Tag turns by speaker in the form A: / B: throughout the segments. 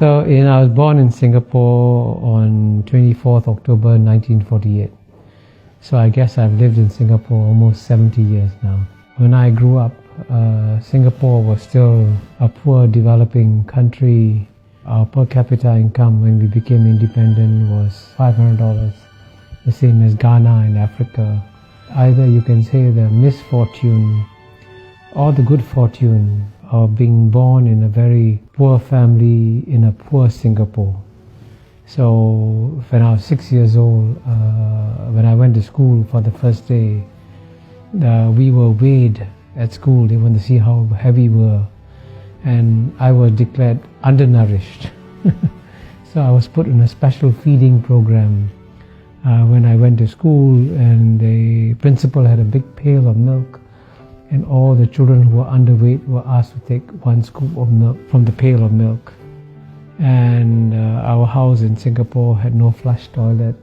A: I was born in Singapore on 24th October 1948. So I guess I've lived in Singapore almost 70 years now. When I grew up, Singapore was still a poor developing country. Our per capita income when we became independent was $500, the same as Ghana in Africa. Either you can say the misfortune or the good fortune of being born in a very poor family in a poor Singapore. So when I was 6 years old, when I went to school for the first day, we were weighed at school. They wanted to see how heavy we were. And I was declared undernourished. So I was put in a special feeding program when I went to school, and the principal had a big pail of milk, and all the children who were underweight were asked to take one scoop of milk from the pail of milk. And our house in Singapore had no flush toilet.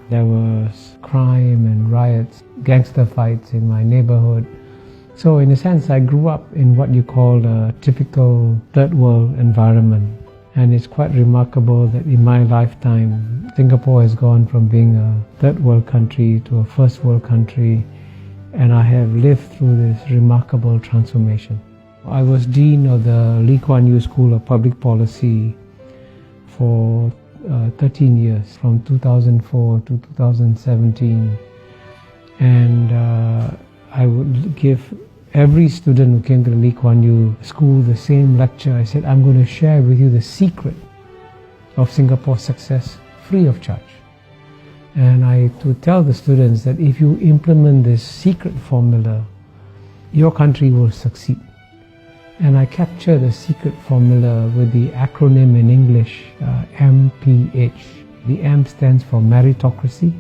A: There was crime and riots, gangster fights in my neighborhood. So in a sense, I grew up in what you call a typical third world environment. And it's quite remarkable that in my lifetime, Singapore has gone from being a third world country to a first world country. And I have lived through this remarkable transformation. I was Dean of the Lee Kuan Yew School of Public Policy for 13 years, from 2004 to 2017. And I would give every student who came to the Lee Kuan Yew School the same lecture. I said, I'm going to share with you the secret of Singapore's success free of charge. And I to tell the students that if you implement this secret formula, your country will succeed. And I capture the secret formula with the acronym in English, MPH. The M stands for meritocracy.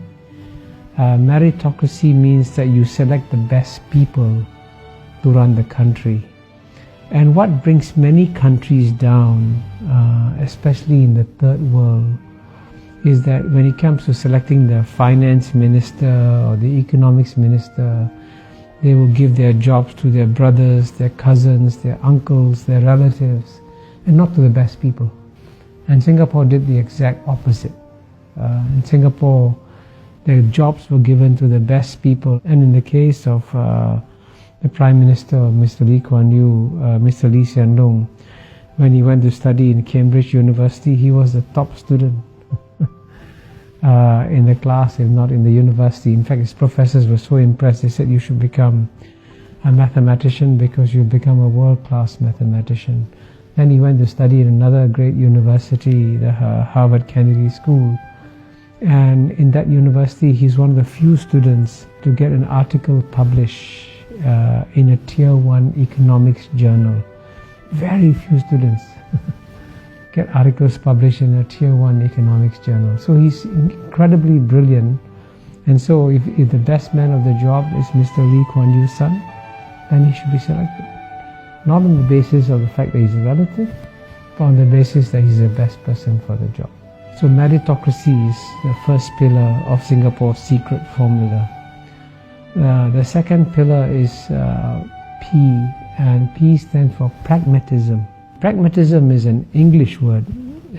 A: Meritocracy means that you select the best people to run the country. And what brings many countries down, especially in the third world, is that when it comes to selecting the finance minister or the economics minister, they will give their jobs to their brothers, their cousins, their uncles, their relatives, and not to the best people. And Singapore did the exact opposite. In Singapore, the jobs were given to the best people. And in the case of the Prime Minister, Mr. Lee Kuan Yew, Mr. Lee Hsien Loong, when he went to study in Cambridge University, he was the top student in the class, if not in the university. In fact, his professors were so impressed, they said, you should become a mathematician because you'll become a world-class mathematician. Then he went to study in another great university, the Harvard Kennedy School. And in that university, he's one of the few students to get an article published in a Tier 1 economics journal. Very few students get articles published in a Tier 1 economics journal. So he's incredibly brilliant. And so if the best man of the job is Mr. Lee Kuan Yew's son, then he should be selected. Not on the basis of the fact that he's a relative, but on the basis that he's the best person for the job. So meritocracy is the first pillar of Singapore's secret formula. The second pillar is P, and P stands for pragmatism. Pragmatism is an English word,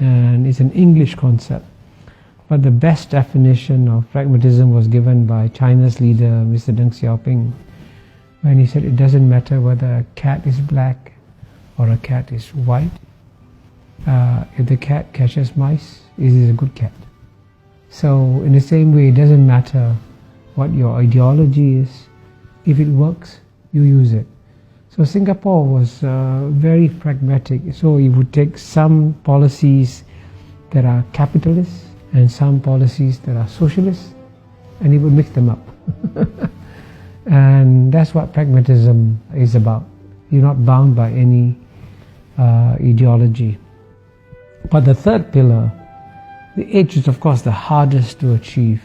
A: and it's an English concept. But the best definition of pragmatism was given by China's leader, Mr. Deng Xiaoping, when he said it doesn't matter whether a cat is black or a cat is white. If the cat catches mice, it is a good cat. So in the same way, it doesn't matter what your ideology is. If it works, you use it. So Singapore was very pragmatic. So it would take some policies that are capitalist and some policies that are socialist, and it would mix them up. And that's what pragmatism is about. You're not bound by any ideology. But the third pillar, the H is of course the hardest to achieve,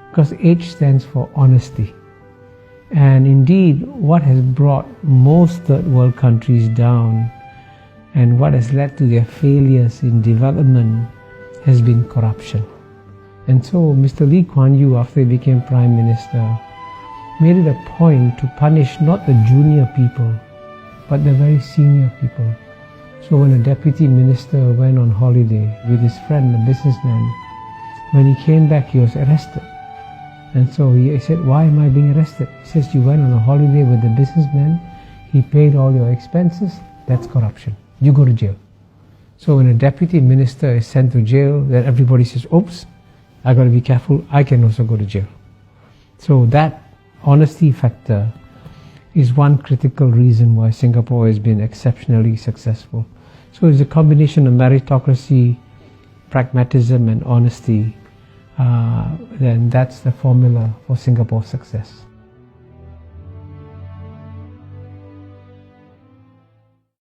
A: because H stands for honesty. And indeed, what has brought most third world countries down and what has led to their failures in development has been corruption. And so Mr. Lee Kuan Yew, after he became Prime Minister, made it a point to punish not the junior people, but the very senior people. So when a deputy minister went on holiday with his friend, a businessman, when he came back, he was arrested. And so he said, why am I being arrested? He says, you went on a holiday with the businessman, he paid all your expenses, that's corruption. You go to jail. So when a deputy minister is sent to jail, then everybody says, oops, I got to be careful, I can also go to jail. So that honesty factor is one critical reason why Singapore has been exceptionally successful. So it's a combination of meritocracy, pragmatism and honesty. Then that's the formula for Singapore's success.